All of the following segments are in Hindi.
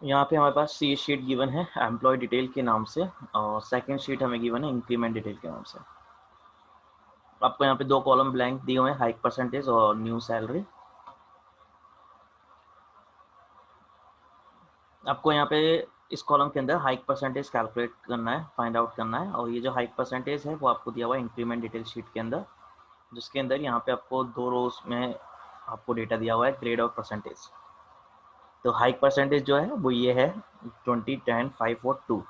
यहाँ पे हमारे पास सी शीट गिवन है एम्प्लॉय डिटेल के नाम से, और सेकंड शीट हमें गिवन है इंक्रीमेंट डिटेल के नाम से। आपको यहाँ पे दो कॉलम ब्लैंक दिए हुए हैं, हाइक परसेंटेज और न्यू सैलरी। आपको यहाँ पे इस कॉलम के अंदर हाइक परसेंटेज कैलकुलेट करना है, फाइंड आउट करना है, और ये जो हाइक परसेंटेज है वो आपको दिया हुआ है इंक्रीमेंट डिटेल शीट के अंदर, जिसके अंदर यहाँ पे आपको दो रोज में आपको डेटा दिया हुआ है ग्रेड और परसेंटेज। तो हाइक परसेंटेज जो है वो ये है 20, 10, 5 और 2,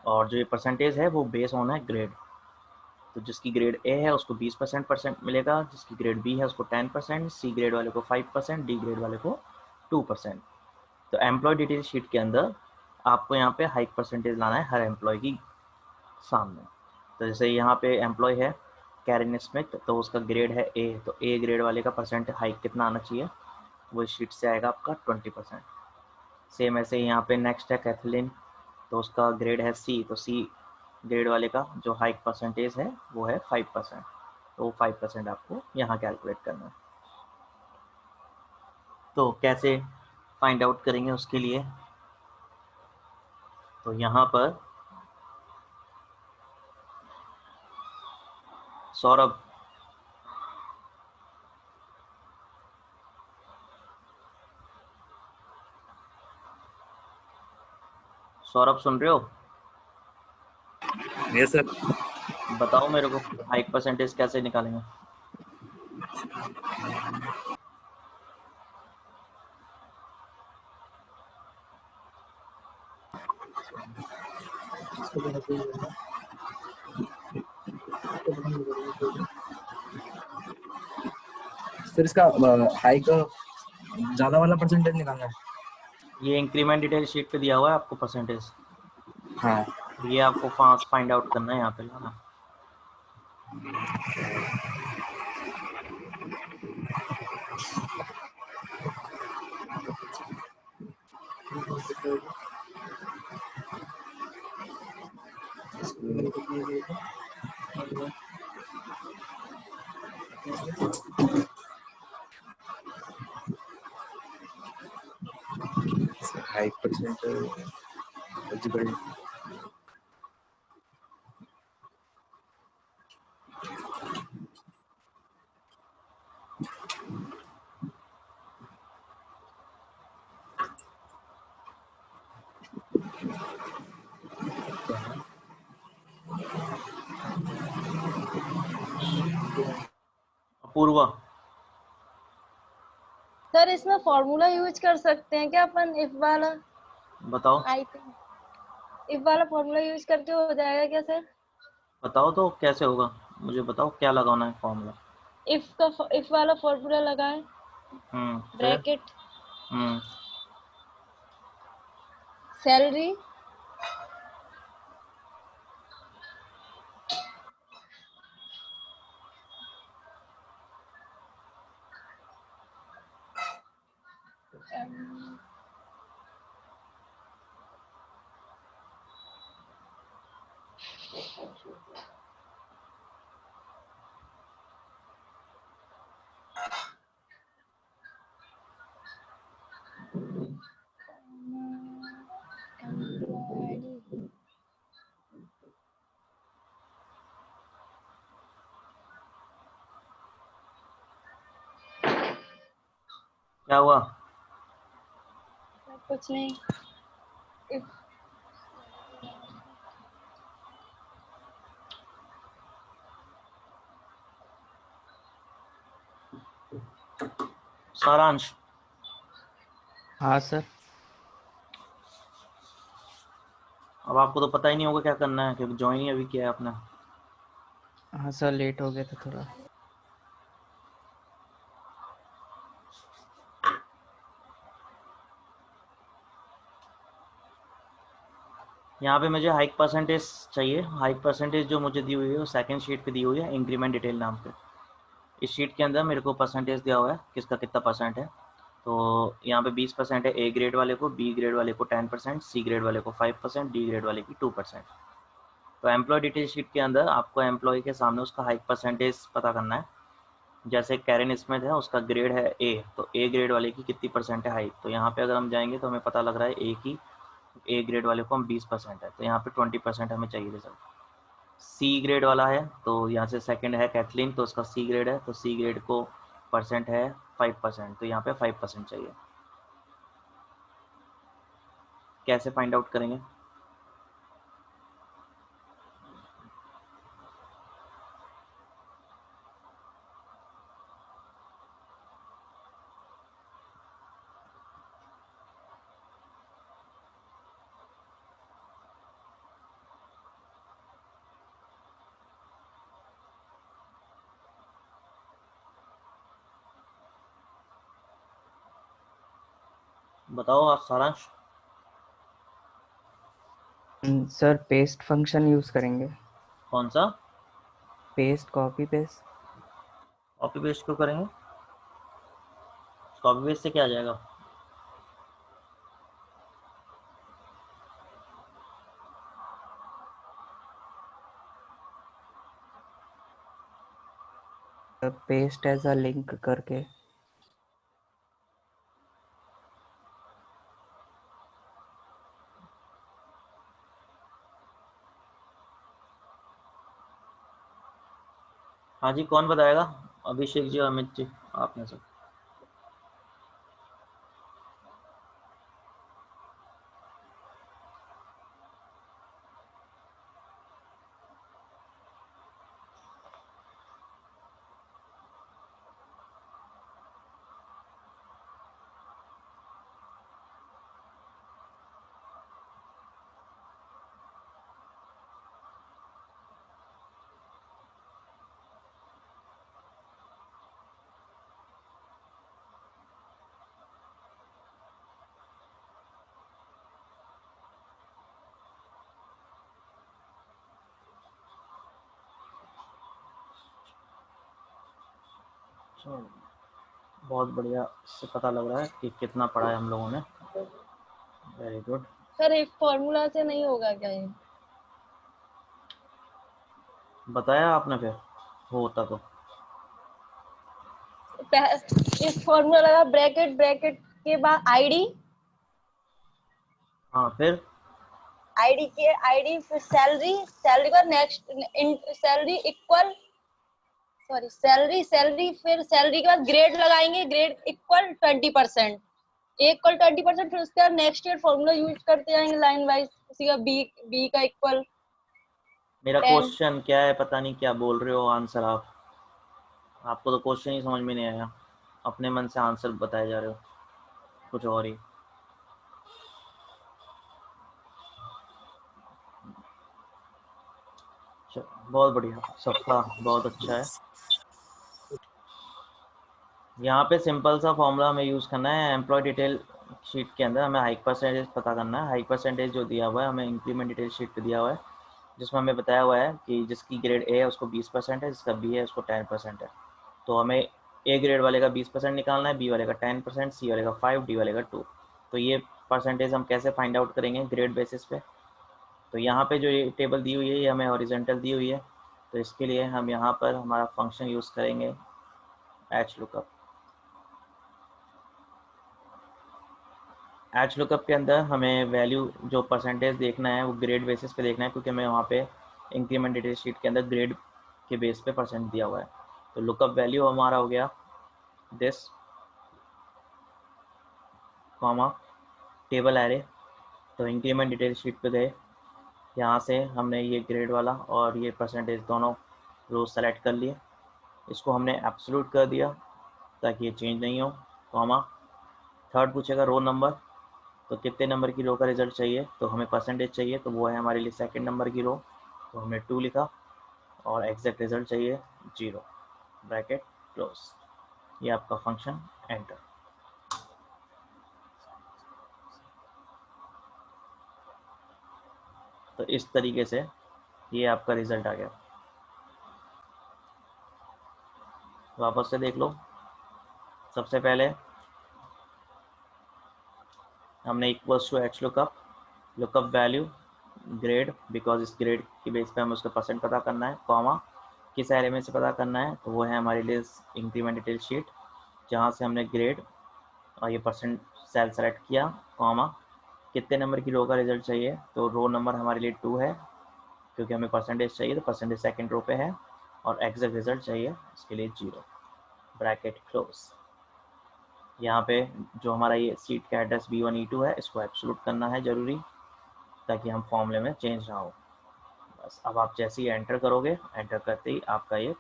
और जो ये परसेंटेज है वो बेस ऑन है ग्रेड। तो जिसकी ग्रेड ए है उसको 20% मिलेगा, जिसकी ग्रेड बी है उसको 10%, सी ग्रेड वाले को 5%, डी ग्रेड वाले को 2%। तो एम्प्लॉय डिटेल शीट के अंदर आपको यहाँ पे हाइक परसेंटेज लाना है हर एम्प्लॉय की सामने। तो जैसे यहाँ पे एम्प्लॉय है कैरिन स्मिथ, तो उसका ग्रेड है ए, तो ए ग्रेड वाले का परसेंट हाइक कितना आना चाहिए, वो शीट से आएगा आपका 20%। सेम ऐसे ही यहाँ पे नेक्स्ट है कैथलीन, तो उसका ग्रेड है सी, तो सी ग्रेड वाले का जो हाइक परसेंटेज है वो है 5%, तो 5% आपको यहाँ कैलकुलेट करना है। तो कैसे फाइंड आउट करेंगे उसके लिए, तो यहाँ पर सौरभ, सौरभ सुन रहे हो? Yes sir. बताओ मेरे को हाइक परसेंटेज कैसे निकालेंगे। सर इसका हाइक ज्यादा वाला परसेंटेज निकालना है। ये इंक्रीमेंट डिटेल शीट पे दिया हुआ है आपको परसेंटेज, हाँ ये आपको फास्ट फाइंड आउट करना है यहाँ पे लाना। Hike percentage eligible. Apurva, sir इसमें फॉर्मूला यूज कर सकते हैं क्या अपन, इफ वाला? बताओ आई थिंक इफ वाला फॉर्मूला यूज करके हो जाएगा क्या सर? बताओ तो कैसे होगा, मुझे बताओ क्या लगाना है फॉर्मूला। इफ वाला फॉर्मूला लगाएं, फिर ब्रैकेट सैलरी क्या हुआ? कुछ नहीं। इफ सारांश, हाँ सर। अब आपको तो पता ही नहीं होगा क्या करना है, क्योंकि ज्वाइन ही अभी किया है आपने। हाँ सर, लेट हो गया था थोड़ा। यहाँ पे मुझे हाइक परसेंटेज चाहिए। हाइक परसेंटेज जो मुझे दी हुई है वो सेकंड शीट पे दी हुई है इंक्रीमेंट डिटेल नाम पे। इस शीट के अंदर मेरे को परसेंटेज दिया हुआ है किसका कितना परसेंट है। तो यहाँ पे 20% है ए ग्रेड वाले को, बी ग्रेड वाले को 10%, सी ग्रेड वाले को 5%, डी ग्रेड वाले की 2%। तो एम्प्लॉय डिटेल शीट के अंदर आपको एम्प्लॉय के सामने उसका हाइक परसेंटेज पता करना है। जैसे कैरन स्मिथ है, उसका ग्रेड है ए, तो ए ग्रेड वाले की कितनी परसेंट है हाइक, तो यहाँ पे अगर हम जाएंगे तो हमें पता लग रहा है ए की, ए ग्रेड वाले को हम 20% है, तो यहाँ पे 20% हमें चाहिए रिजल्ट। सी ग्रेड वाला है, तो यहाँ से सेकंड है कैथलीन, तो उसका सी ग्रेड है, तो सी ग्रेड को परसेंट है 5%, तो यहाँ पे 5% चाहिए। कैसे फाइंड आउट करेंगे? बताओ आप सारांश। सर पेस्ट फंक्शन यूज करेंगे। कौन सा? Paste, copy paste. Copy paste क्यों करेंगे? कॉपी पेस्ट से क्या आ जाएगा? पेस्ट एज अ लिंक करके। हाँ जी, कौन बताएगा? अभिषेक जी, अमित जी, आप में से। बहुत बढ़िया, इससे पता लग रहा है कि कितना पढ़ा है हम लोगों ने। Very good. सर एक फॉर्मूला से नहीं होगा क्या ये? बताया आपने, फिर होता तो। इस फॉर्मूला लगा, ब्रैकेट ब्रैकेट के बाद आईडी, हाँ, फिर आईडी के आईडी फिर सैलरी, सैलरी का next salary equal, sorry salary salary फिर सैलरी के बाद ग्रेड लगाएंगे, ग्रेड इक्वल 20%, इक्वल 20%, फिर उसके बाद नेक्स्ट ईयर फॉर्मूला यूज करते जाएंगे लाइन वाइज, उसी का बी, बी का इक्वल मेरा 10। क्वेश्चन क्या है, पता नहीं क्या बोल रहे हो आंसर आप। आपको तो क्वेश्चन ही समझ में नहीं आया, अपने मन से आंसर बताए जा रहे हो कुछ और ही। बहुत बढ़िया, सबका बहुत अच्छा है। यहाँ पे सिंपल सा फॉर्मूला हमें यूज़ करना है। एम्प्लॉय डिटेल शीट के अंदर हमें हाइक परसेंटेज पता करना है। हाइक परसेंटेज जो दिया हुआ है हमें इंक्रीमेंट डिटेल शीट पे दिया हुआ है, जिसमें हमें बताया हुआ है कि जिसकी ग्रेड ए है उसको 20% है, जिसका बी है उसको 10% है। तो हमें ए ग्रेड वाले का 20% निकालना है, बी वाले का 10%, सी वाले का 5, डी वाले का 2। तो ये परसेंटेज हम कैसे फाइंड आउट करेंगे ग्रेड बेसिस पे? तो यहाँ पे जो ये टेबल दी हुई है ये हमें हॉरिजेंटल दी हुई है, तो इसके लिए हम यहाँ पर हमारा फंक्शन यूज़ करेंगे एच लुकअप। एच लुकअप के अंदर हमें वैल्यू जो परसेंटेज देखना है वो ग्रेड बेसिस पे देखना है, क्योंकि हमें वहाँ पे इंक्रीमेंट डिटेल शीट के अंदर ग्रेड के बेस पे परसेंट दिया हुआ है। तो लुकअप वैल्यू हमारा हो गया दिस, कॉमा टेबल एरे। तो इंक्रीमेंट डिटेल शीट पे गए, यहाँ से हमने ये ग्रेड वाला और ये परसेंटेज दोनों रो सेलेक्ट कर लिए, इसको हमने एब्सोल्यूट कर दिया ताकि ये चेंज नहीं हो, कॉमा थर्ड पूछेगा रो नंबर, तो कितने नंबर की रो का रिजल्ट चाहिए, तो हमें परसेंटेज चाहिए, तो वो है हमारे लिए सेकंड नंबर की रो, तो हमने 2 लिखा, और एग्जैक्ट रिजल्ट चाहिए 0, ब्रैकेट क्लोज। ये आपका फंक्शन, एंटर। तो इस तरीके से ये आपका रिजल्ट आ गया। वापस से देख लो। सबसे पहले हमने equals to H lookup, lookup value grade, because इस ग्रेड की बेस पे हमें उसका परसेंट पता करना है, कॉमा किस एरे में से पता करना है, तो वो है हमारे लिए इंक्रीमेंट डिटेल शीट, जहाँ से हमने ग्रेड और ये परसेंट सेल सेलेक्ट किया, कॉमा कितने नंबर की रो का रिजल्ट चाहिए, तो रो नंबर हमारे लिए 2 है क्योंकि हमें परसेंटेज चाहिए, तो परसेंटेज सेकंड रो पे है, और एग्जैक्ट रिजल्ट चाहिए इसके लिए 0, ब्रैकेट क्लोज। यहाँ पे जो हमारा ये सीट का एड्रेस B1 E2 है, इसको एब्सोल्यूट करना है जरूरी, ताकि हम फॉर्मूले में चेंज ना हो। बस अब आप जैसे ही एंटर करोगे, एंटर करते ही आपका ये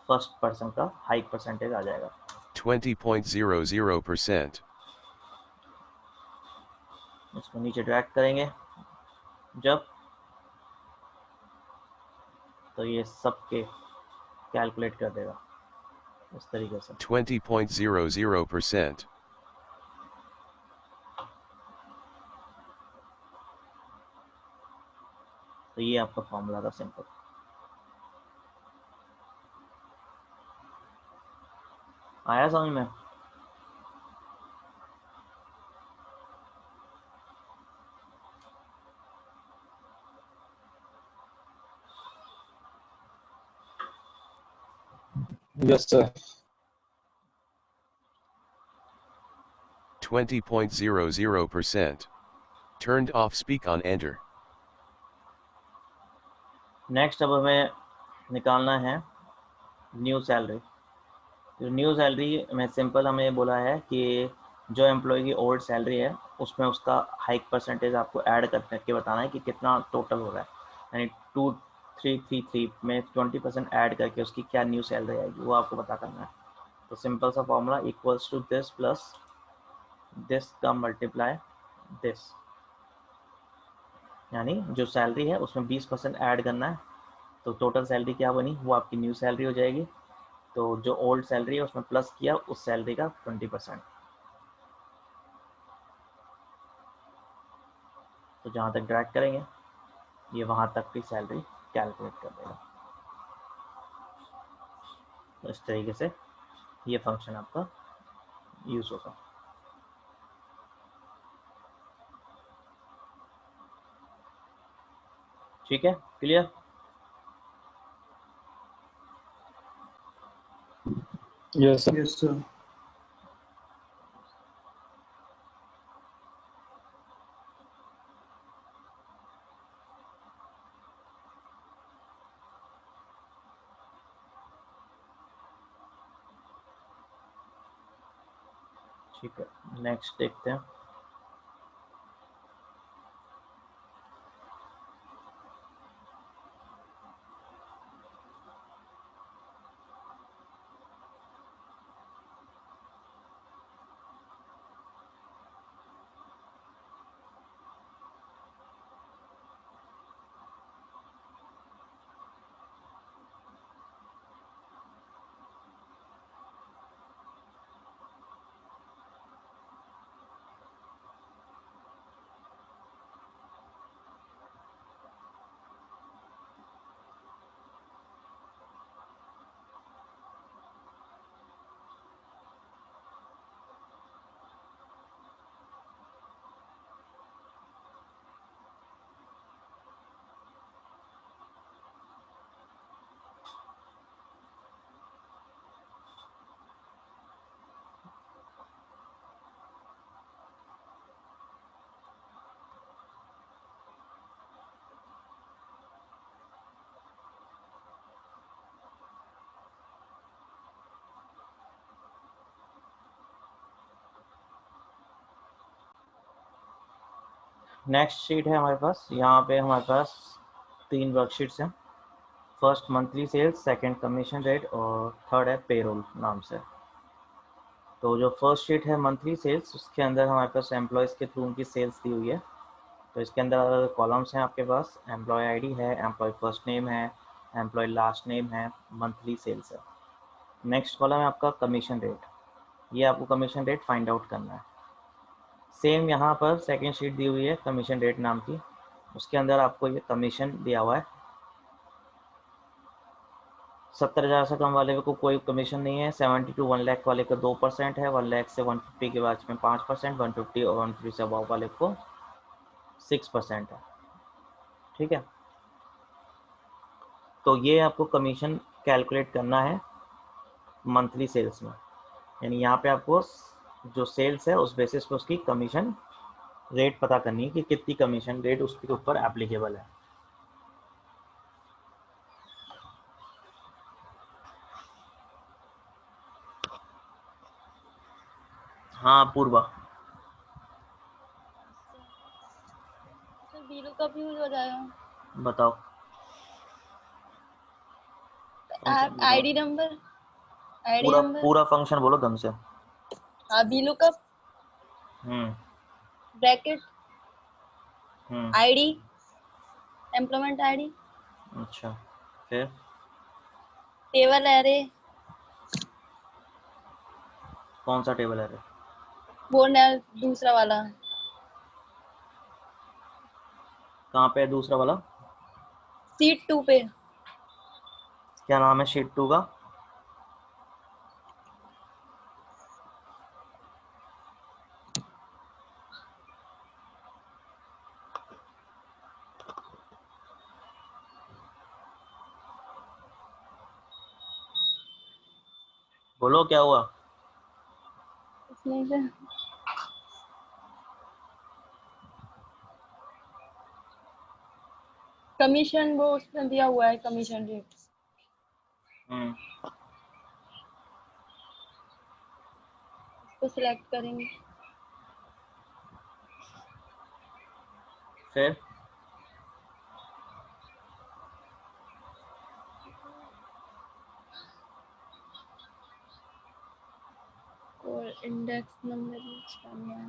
फर्स्ट पर्सन का हाइक परसेंटेज आ जाएगा 20.00%. इसको नीचे ड्रैग करेंगे जब, तो ये सबके कैलकुलेट कर देगा इस तरीके से। 20.00%. तो ये आपका फॉर्मूला था सिंपल। आया समझ में? Yes, sir. 20.00%. Turned off, speak on enter. Next अब हमें निकालना है न्यू सैलरी। तो न्यू सैलरी में सिंपल हमें बोला है कि जो एम्प्लॉय की ओल्ड सैलरी है उसमें उसका हाइक परसेंटेज आपको ऐड करके बताना है कि कितना टोटल हो रहा है, यानी 2333 में 20% ऐड करके उसकी क्या न्यू सैलरी आएगी वो आपको पता करना है। तो सिंपल सा formula equals to this plus this का मल्टीप्लाई दिस, यानी जो सैलरी है उसमें 20% ऐड करना है, तो टोटल सैलरी क्या बनी वो आपकी न्यू सैलरी हो जाएगी। तो जो ओल्ड सैलरी है उसमें प्लस किया उस सैलरी का 20%। तो जहाँ तक ड्रैग करेंगे ये वहाँ तक की सैलरी कैलकुलेट कर देगा। तो इस तरीके से ये फंक्शन आपका यूज होगा। ठीक है, clear? Yes, sir. Yes, sir. ठीक है, नेक्स्ट देखते हैं। नेक्स्ट शीट है हमारे पास, यहाँ पे हमारे पास 3 वर्कशीट्स हैं। First monthly sales, second commission rate और थर्ड है पेरोल नाम से। तो जो फर्स्ट शीट है मंथली सेल्स, उसके अंदर हमारे पास एम्प्लॉयज़ के थ्रू उनकी सेल्स दी हुई है। तो इसके अंदर कॉलम्स हैं आपके पास, एम्प्लॉय आईडी है, एम्प्लॉय फर्स्ट नेम है, एम्प्लॉय लास्ट नेम है, मंथली सेल्स है। नेक्स्ट कॉलम है आपका कमीशन रेट, ये आपको कमीशन रेट फाइंड आउट करना है। सेम यहाँ पर सेकेंड शीट दी हुई है कमीशन रेट नाम की, उसके अंदर आपको ये कमीशन दिया हुआ है। 70,000 से कम वाले को कोई कमीशन नहीं है, 70 to 1 लाख वाले को 2% है, 1 लाख से 150 के बाद में 5%, 150 और 150 से अबव वाले को 6% है। ठीक है, तो ये आपको कमीशन कैलकुलेट करना है मंथली सेल्स में, यानी यहाँ पे आपको जो सेल्स है उस बेसिस पे उसकी कमीशन रेट पता करनी है कि कितनी कमीशन रेट उसके ऊपर एप्लीकेबल है। हाँ पूर्वा, सर VLOOKUP यूज हो जाएगा। बताओ। आईडी नंबर, आईडी पूरा नंबर। पूरा फंक्शन बोलो ढंग से। हाँ, VLOOKUP हम्म ब्रैकेट हम्म आईडी, एम्प्लॉयमेंट आईडी, अच्छा, फिर टेबल एरे, कौन सा टेबल है? वो दूसरा वाला, कहाँ पे है दूसरा वाला? शीट 2 पे। क्या नाम है शीट 2 का? बोलो क्या हुआ? इसमें से कमीशन, वो उसमें दिया हुआ है कमीशन रेट। हम्म उसको सिलेक्ट करेंगे। फिर और इंडेक्स नंबर यूज करना है।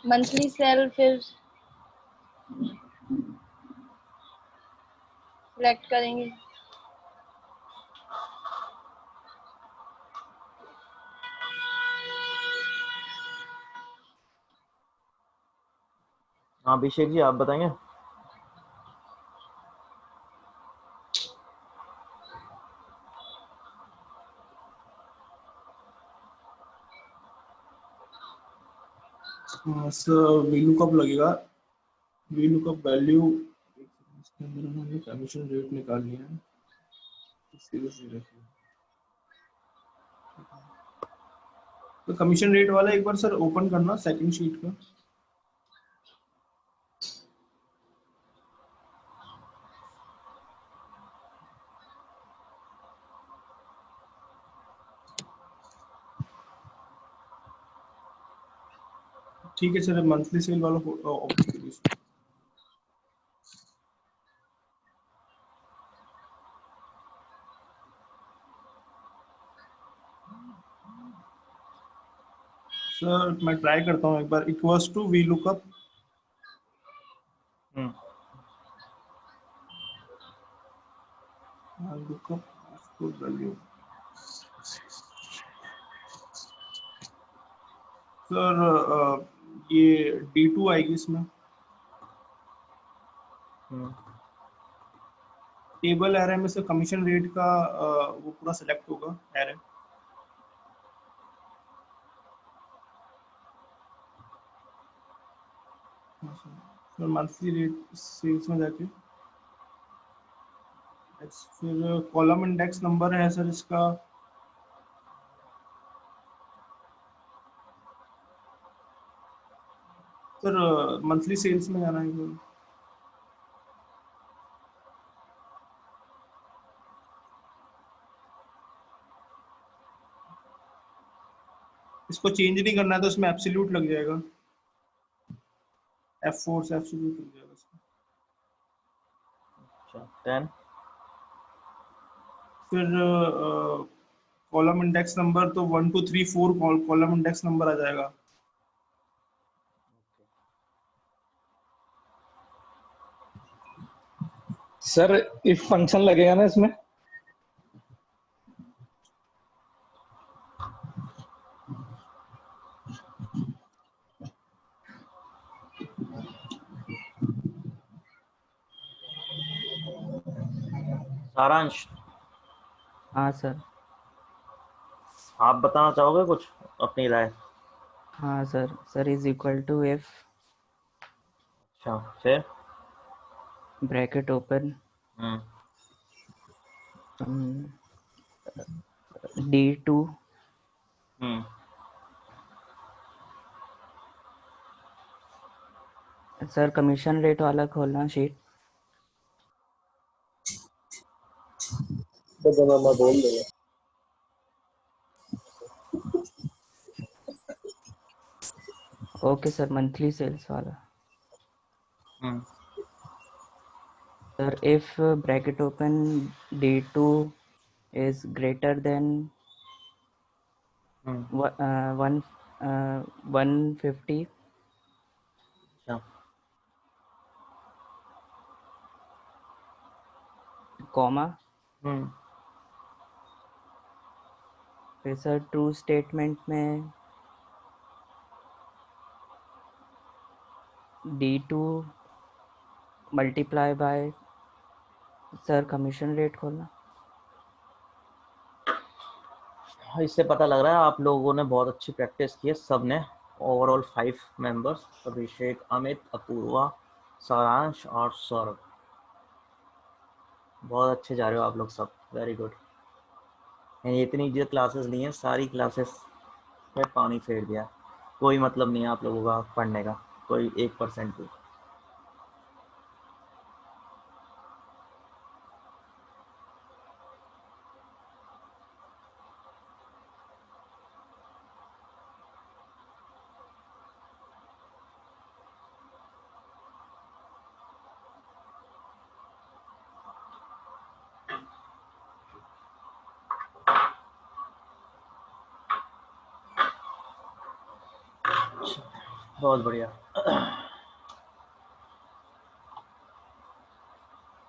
मंथली सेल फिर सिलेक्ट करेंगे। हाँ अभिषेक जी आप बताएंगे। सर VLOOKUP लगेगा, VLOOKUP वैल्यू इसके अंदर हमें कमीशन रेट निकालनी है। तो कमीशन रेट वाला एक बार सर ओपन करना सेकंड शीट का। ठीक है सर, मंथली सेल वाला ओपन करिए। सर मैं ट्राई करता हूँ एक बार, equals to VLOOKUP hmm lookup value. Sir ये D2 आएगी इसमें। हम्म टेबल एरे में से कमीशन रेट का वो पूरा सिलेक्ट होगा array. Sir monthly rate sales में जाके फिर कॉलम इंडेक्स नंबर है सर इसका। सर मंथली सेल्स में जाना है सर। इसको चेंज नहीं करना है तो इसमें एब्सोल्यूट लग जाएगा, F4 से एब्सोल्यूट लग जाएगा इसमें। अच्छा 10। फिर कॉलम इंडेक्स नंबर तो 1 2 3 4 कॉलम इंडेक्स नंबर आ जाएगा। सर इफ फंक्शन लगेगा ना इसमें? सारांश हाँ सर। आप बताना चाहोगे कुछ अपनी राय? हाँ sir is equal to if अच्छा, फिर? Bracket open hmm D2 hmm sir commission rate वाला खोलना शीट। तो मैं बोल दूंगा। ओके सर, मंथली सेल्स वाला। Hmm sir if bracket open D2 is greater than hmm, one 150 अच्छा कॉमा, हम्म फिर सर ट्रू स्टेटमेंट में D2 multiply by sir commission rate खोलना। हाँ, इससे पता लग रहा है आप लोगों ने बहुत अच्छी प्रैक्टिस की है सब ने। ओवरऑल 5 मेंबर्स, अभिषेक, अमित, अपूर्वा, सारांश और सौरभ, बहुत अच्छे जा रहे हो आप लोग सब, वेरी गुड। मैंने इतनी जो क्लासेस ली हैं सारी क्लासेस में पानी फेर दिया, कोई मतलब नहीं है आप लोगों का पढ़ने का, कोई 1% भी। बहुत बढ़िया।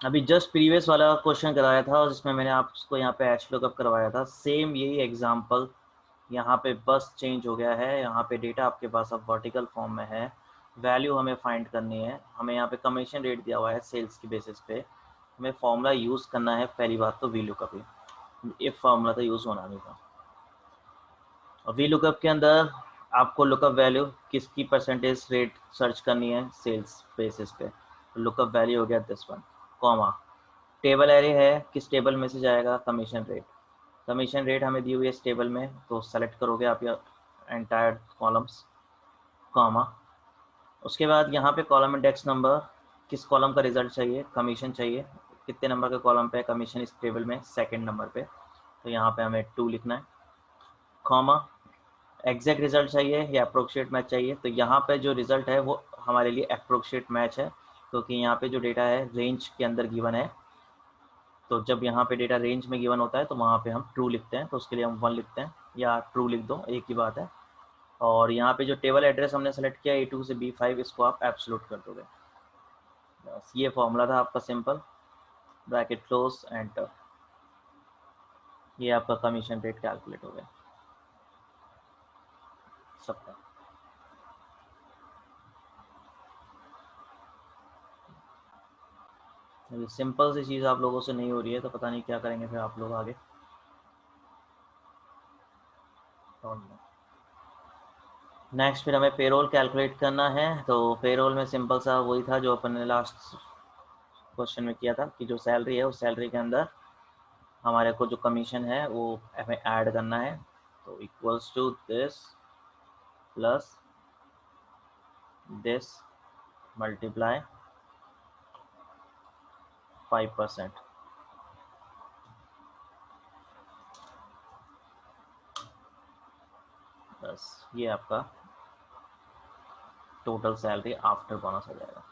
अभी जस्ट प्रीवियस वाला क्वेश्चन कराया था जिसमें मैंने आपको यहाँ पे एच लुकअप करवाया था, सेम यही एग्जांपल यहाँ पे बस चेंज हो गया है। यहाँ पे डेटा आपके पास अब वर्टिकल फॉर्म में है, वैल्यू हमें फाइंड करनी है। हमें यहाँ पे कमीशन रेट दिया हुआ है सेल्स की बेसिस पे, हमें फॉर्मूला यूज़ करना है। पहली बात तो V lookup he, if formula तो यूज़ होना नहीं था। और वी लुकअप के अंदर आपको लुकअप वैल्यू किसकी परसेंटेज रेट सर्च करनी है, सेल्स बेसिस पे। लुकअप वैल्यू हो गया this one, comma, table array है, किस टेबल में से जाएगा, कमीशन रेट। कमीशन रेट हमें दी हुई है इस टेबल में, तो सेलेक्ट करोगे आप ये एंटायर कॉलम्स, कॉमा। उसके बाद यहाँ पे कॉलम इंडेक्स नंबर, किस कॉलम का रिजल्ट चाहिए, कमीशन चाहिए, कितने नंबर के कॉलम पे कमीशन इस टेबल में, सेकंड नंबर पे, तो यहाँ पे हमें 2 लिखना है, कॉमा। एग्जैक्ट रिजल्ट चाहिए या अप्रोक्शिएट मैच चाहिए, तो यहाँ पे जो रिजल्ट है वो हमारे लिए अप्रोक्शिएट मैच है, क्योंकि यहाँ पे जो डेटा है रेंज के अंदर गिवन है। तो जब यहाँ पे डेटा रेंज में गिवन होता है तो वहाँ पे हम ट्रू लिखते हैं, तो उसके लिए हम 1 लिखते हैं, या ट्रू लिख दो, एक ही बात है। और यहाँ पे जो टेबल एड्रेस हमने सेलेक्ट किया A2 से B5, इसको आप एब्सोल्यूट कर दोगे। बस ये फॉर्मूला था आपका सिंपल, ब्रैकेट क्लोज, एंटर। ये आपका कमीशन रेट कैलकुलेट हो गया सबका। ये सिंपल सी चीज़ आप लोगों से नहीं हो रही है तो पता नहीं क्या करेंगे फिर आप लोग आगे। नेक्स्ट फिर हमें पेरोल कैलकुलेट करना है। तो पेरोल में सिंपल सा वही था जो अपन ने लास्ट क्वेश्चन में किया था, कि जो सैलरी है उस सैलरी के अंदर हमारे को जो कमीशन है वो हमें ऐड करना है। तो equals to this plus this multiply 5%। बस ये आपका टोटल सैलरी आफ्टर बोनस आ जाएगा।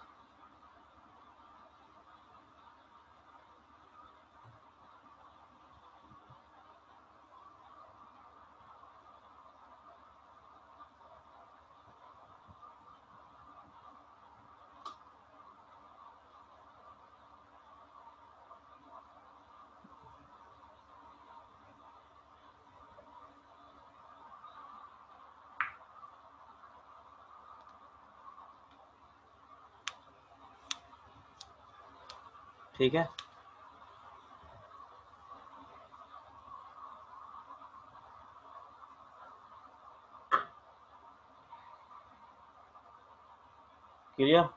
ठीक है, clear?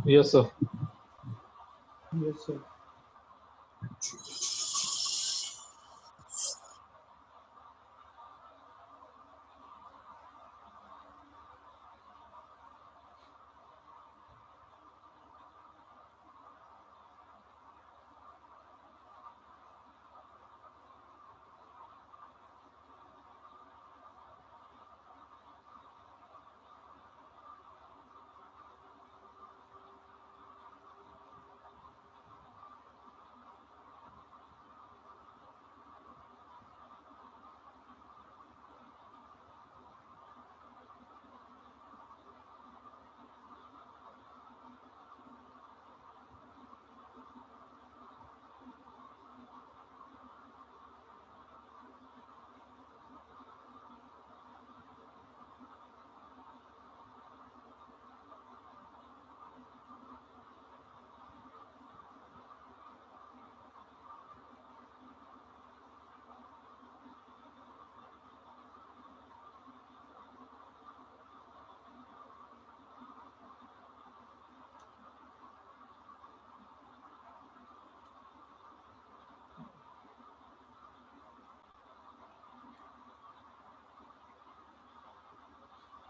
Yes sir. Yes sir.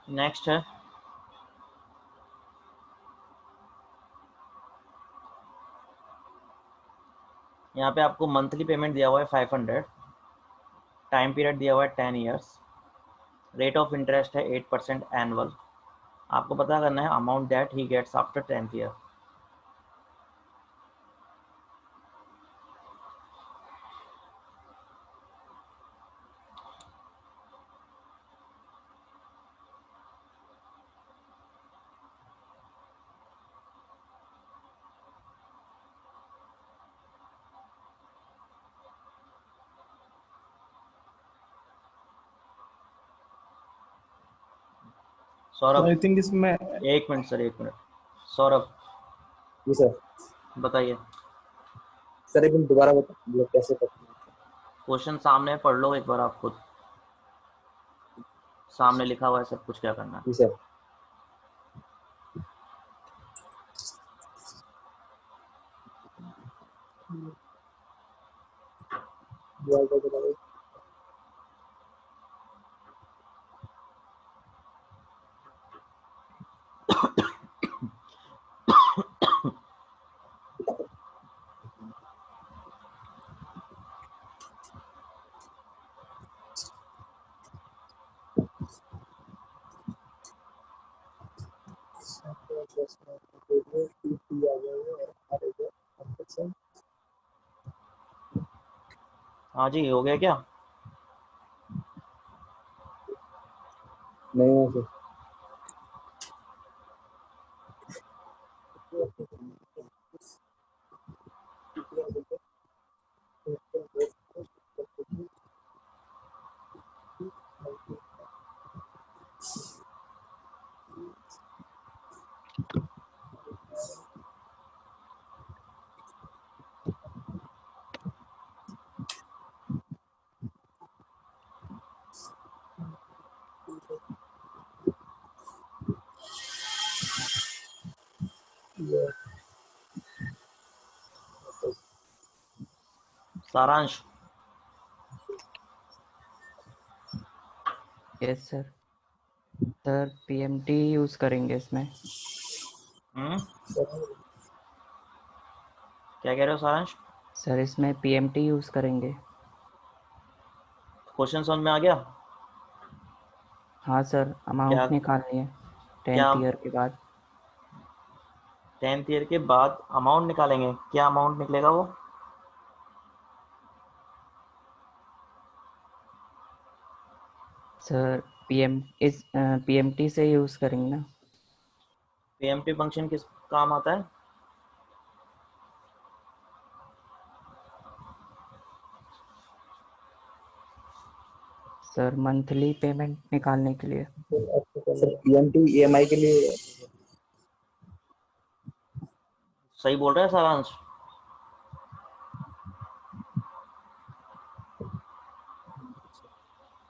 Next है यहाँ पे आपको मंथली पेमेंट दिया हुआ है 500, टाइम पीरियड दिया हुआ है 10 ईयर्स, रेट ऑफ इंटरेस्ट है 8% एनुअल। आपको पता करना है amount that he gets after 10th year. Saurabh, I think इसमें एक मिनट सर, एक मिनट। सौरभ जी सर। बताइए, सर एक मिनट दोबारा बता, मतलब कैसे करते हैं? क्वेश्चन सामने पढ़ लो एक बार, आप खुद सामने लिखा हुआ है सब कुछ, क्या करना है। जी सर। हाँ जी, हो गया क्या? नहीं हो सर। सारांश, yes sir. Sir PMT use करेंगे इसमें। क्या कह रहे हो सारांश? सर इसमें पीएमटी यूज करेंगे। क्वेश्चन समझ में आ गया? हाँ सर, क्या अमाउंट निकालनी है क्या 10th ईयर के बाद। 10th ईयर के बाद अमाउंट निकालेंगे? क्या अमाउंट निकलेगा वो? सर पीएमटी से यूज करेंगे ना। पीएमटी फंक्शन किस काम आता है? सर मंथली पेमेंट निकालने के लिए। सर पीएमटी ईएमआई के लिए। सही बोल रहा है सारांश?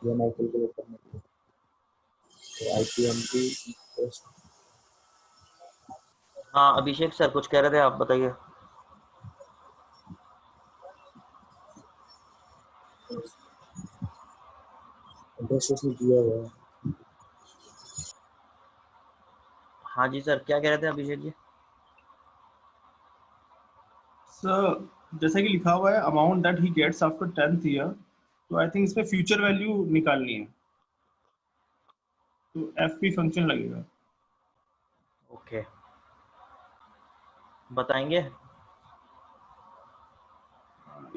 ईएमआई कैलकुलेट करने के लिए आईपीएमटी हाँ अभिषेक सर कुछ कह रहे थे, आप बताइए। इंटरेस्ट दिया हुआ है। हाँ जी सर, क्या कह रहे थे अभिषेक जी? सर जैसा कि लिखा हुआ है amount that he gets after 10th year, तो आई थिंक इसमें फ्यूचर वैल्यू निकालनी है, तो एफपी फंक्शन लगेगा। ओके, बताएंगे।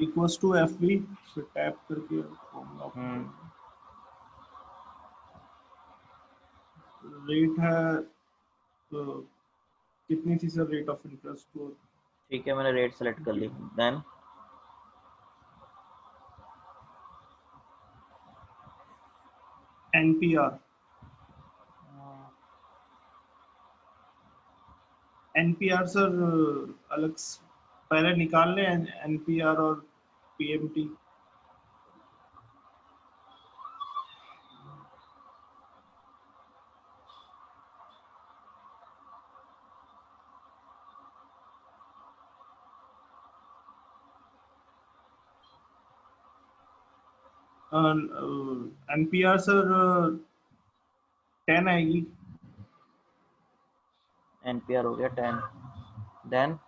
इक्वल्स टू एफबी, फिर टैप करके फॉर्मूला रेट है, तो कितनी थी सर रेट ऑफ इंटरेस्ट को? ठीक है, मैंने रेट सेलेक्ट कर ली। देन एनपीआर, एनपीआर सर अलग पहले निकाल लें एनपीआर और पीएमटी। एनपीआर सर 10 आएगी। एनपीआर हो गया 10। देन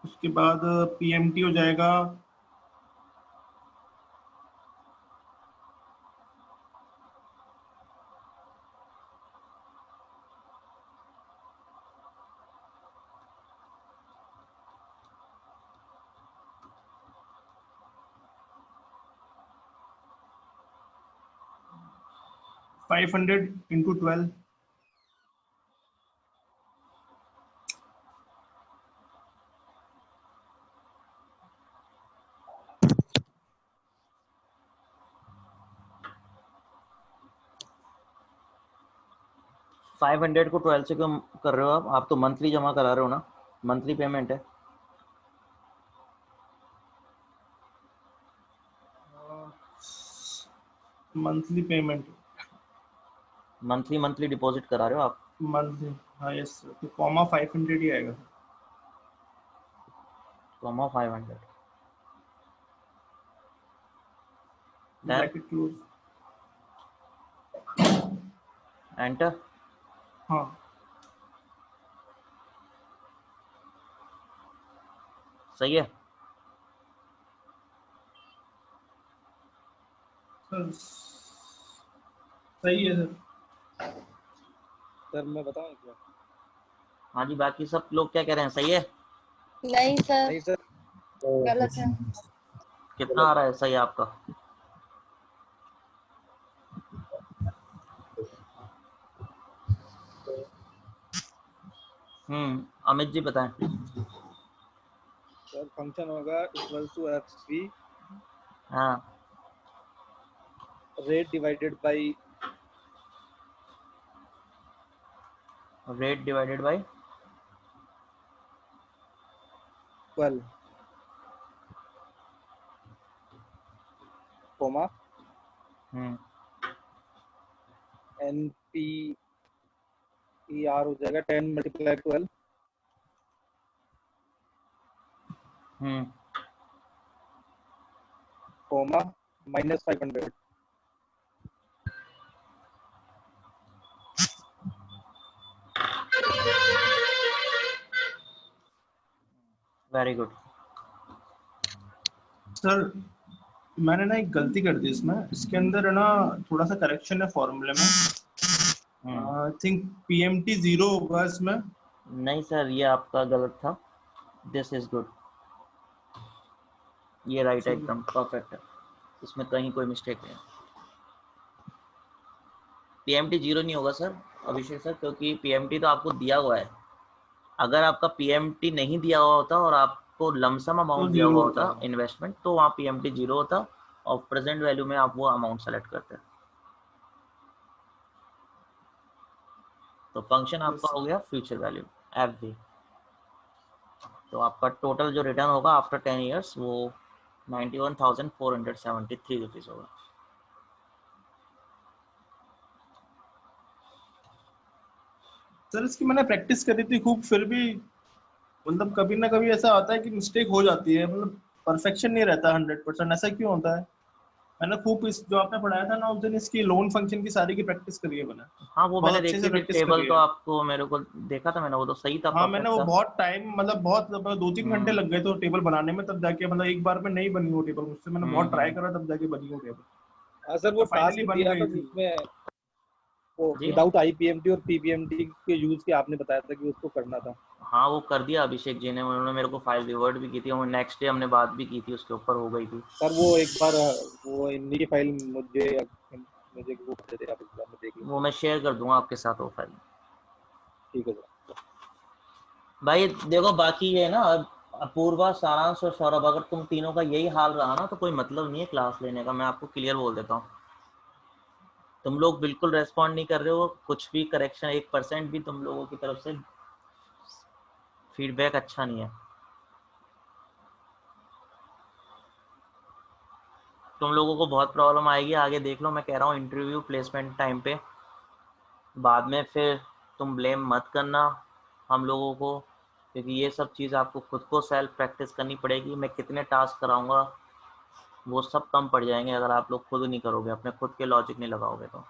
उसके बाद पीएमटी हो जाएगा 500 into 12। फाइव 500 को 12 से क्यों कर रहे हो आप तो मंथली जमा करा रहे हो ना, मंथली पेमेंट है। मंथली पेमेंट, मंथली डिपॉजिट करा रहे हो आप। मंथली, हाँ यस, तो कॉमा 500 ही आएगा। Comma 500, bracket close, enter. हाँ सही है। सर, सही है सर। सर मैं बताऊं क्या? हाँ जी, बाकी सब लोग क्या कह रहे हैं, सही है? नहीं सर, नहीं सर, गलत है। कितना आ रहा है सही आपका? अमित जी बताएं। सर फंक्शन होगा इक्वल टू एफबी हाँ, rate divided by rate divided by 12 comma NPER हो जाएगा 10 multiply 12 comma -500। Very good sir. मैंने ना एक गलती कर दी इसमें, इसके अंदर है ना थोड़ा सा करेक्शन है फॉर्मूले में। आई थिंक पीएमटी 0 होगा इसमें। नहीं सर, ये आपका गलत था। दिस इज गुड, ये राइट है, एकदम परफेक्ट है, इसमें कहीं कोई मिस्टेक नहीं है। पीएमटी 0 नहीं होगा सर अभिषेक सर, क्योंकि पीएमटी तो आपको दिया हुआ है। अगर आपका पीएमटी नहीं दिया हुआ होता और आपको लमसम अमाउंट दिया हुआ होता इन्वेस्टमेंट, तो वहाँ पीएमटी 0 होता और प्रेजेंट वैल्यू में आप वो अमाउंट सेलेक्ट करते हैं। तो फंक्शन आपका हो गया फ्यूचर वैल्यू एफवी। तो आपका टोटल जो रिटर्न होगा आफ्टर 10 ईयर्स वो 91,473 रुपीज़ होगा। सर इसकी मैंने प्रैक्टिस करी थी खूब, फिर भी मतलब कभी ना कभी ऐसा आता है कि मिस्टेक हो जाती है, मतलब परफेक्शन नहीं रहता 100%। ऐसा क्यों होता है? मैंने खूब इस जो आपने पढ़ाया था ना उस दिन, इसकी लोन फंक्शन की सारी की प्रैक्टिस करी है मैंने, हाँ वो मैंने बहुत अच्छे देखी से थी प्रैक्टिस टेबल, करी तो है। आपको मेरे को देखा था मैंने, वो तो सही था, हाँ मैंने परफेक्ट वो था। बहुत टाइम, मतलब बहुत 2-3 घंटे हम्म लग गए थे वो टेबल बनाने में, तब जाके मतलब एक बार में नहीं बनी वो टेबल मुझसे, मैंने बहुत ट्राई हम्म। करा तब जाके बनी वो टेबल, हाँ सर, वो फाइनली टास्क बन दिया था गई थी। जिसमें वो जी विदाउट आईपीएमटी और पीपीएमटी के यूज के आपने बताया था कि उसको करना था। हाँ वो कर दिया अभिषेक जी ने, उन्होंने मेरे को फाइल रिवर्ट भी की थी और नेक्स्ट डे हमने बात भी की थी, उसके ऊपर हो गई थी। सर वो एक बार वो इनकी फाइल मुझे मुझे वो कर देते, आप एक बार में देख वो लीजिए। मैं शेयर कर दूंगा आपके साथ वो फाइल। ठीक है सर। भाई देखो बाकी ये है ना, अपूर्वा, सारांश और सौरभ, अगर तुम तीनों का यही हाल रहा ना तो कोई मतलब नहीं है क्लास लेने का, मैं आपको क्लियर बोल देता हूँ। तुम लोग बिल्कुल रेस्पॉन्ड नहीं कर रहे हो, कुछ भी करेक्शन 1% भी तुम लोगों की तरफ से फीडबैक अच्छा नहीं है। तुम लोगों को बहुत प्रॉब्लम आएगी आगे, देख लो, मैं कह रहा हूँ इंटरव्यू प्लेसमेंट टाइम पे बाद में फिर तुम ब्लेम मत करना हम लोगों को, क्योंकि ये सब चीज़ आपको खुद को सेल्फ प्रैक्टिस करनी पड़ेगी। मैं कितने टास्क कराऊंगा वो सब कम पड़ जाएंगे अगर आप लोग खुद नहीं करोगे, अपने खुद के लॉजिक नहीं लगाओगे। तो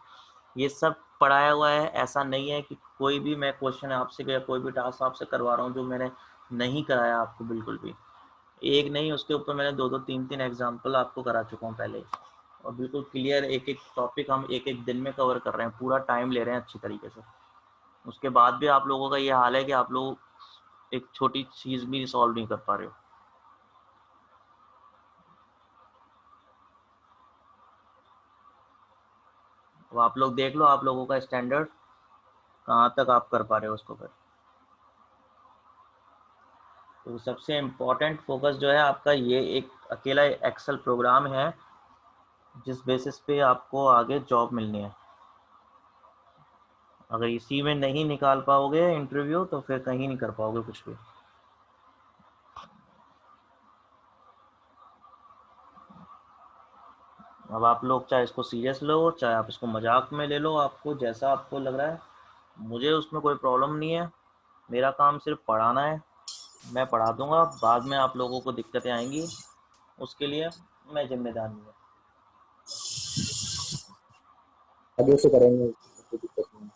ये सब पढ़ाया हुआ है, ऐसा नहीं है कि कोई भी मैं क्वेश्चन आपसे या कोई भी टास्क आपसे करवा रहा हूँ जो मैंने नहीं कराया आपको, बिल्कुल भी। एक नहीं, उसके ऊपर मैंने 2-2 3-3 एग्जाम्पल आपको करा चुका हूँ पहले, और बिल्कुल क्लियर एक एक टॉपिक हम एक एक दिन में कवर कर रहे हैं, पूरा टाइम ले रहे हैं अच्छी तरीके से। उसके बाद भी आप लोगों का ये हाल है कि आप लोग एक छोटी चीज़ भी सॉल्व नहीं कर पा रहे हो। तो आप लोग देख लो आप लोगों का स्टैंडर्ड कहाँ तक आप कर पा रहे हो उसको फिर। तो सबसे इम्पोर्टेंट फोकस जो है आपका ये एक अकेला एक्सेल प्रोग्राम है जिस बेसिस पे आपको आगे जॉब मिलनी है। अगर इसी में नहीं निकाल पाओगे इंटरव्यू तो फिर कहीं नहीं कर पाओगे कुछ भी। अब आप लोग चाहे इसको सीरियस लो चाहे आप इसको मजाक में ले लो, आपको जैसा आपको लग रहा है, मुझे उसमें कोई प्रॉब्लम नहीं है। मेरा काम सिर्फ पढ़ाना है, मैं पढ़ा दूंगा, बाद में आप लोगों को दिक्कतें आएंगी उसके लिए मैं जिम्मेदार नहीं हूँ। आगे से करेंगे, कोई दिक्कत नहीं।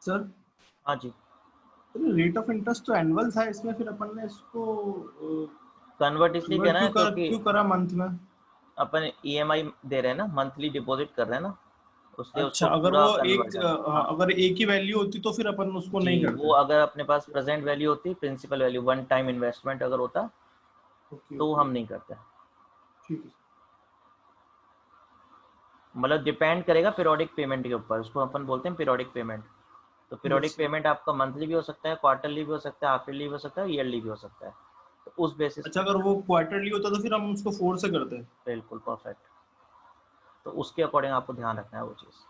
सर हाँ हाँ जी। रेट ऑफ इंटरेस्ट तो एनुअल था इसमें, फिर अपन ने इसको कन्वर्ट इसलिए कन्वर्ट कहना है क्योंकि क्यों करा मंथ में? अपन ईएमआई दे रहे हैं ना, मंथली डिपॉजिट कर रहे हैं ना, उससे अच्छा, उसको अगर पूरा वो एक कन्वर्जन। हाँ अगर एक ही वैल्यू होती तो फिर अपन उसको जी, नहीं वो करते। अगर अपने पास प्रेजेंट वैल्यू होती, principal value, one time investment अगर होता ओके तो ओके, हम नहीं करते। ठीक है। मतलब डिपेंड करेगा पीरियोडिक पेमेंट के ऊपर, उसको अपन बोलते हैं पीरियोडिक पेमेंट। तो यस पीरियोडिक सर। पेमेंट आपका मंथली भी हो सकता है, क्वार्टरली भी हो सकता है, हाफ ईयरली भी हो सकता है, ईयरली भी हो सकता है। तो उस बेसिस अच्छा, पे अगर वो क्वार्टरली होता तो फिर हम उसको 4 से करते हैं। बिल्कुल परफेक्ट, तो उसके अकॉर्डिंग आपको ध्यान रखना है वो चीज़।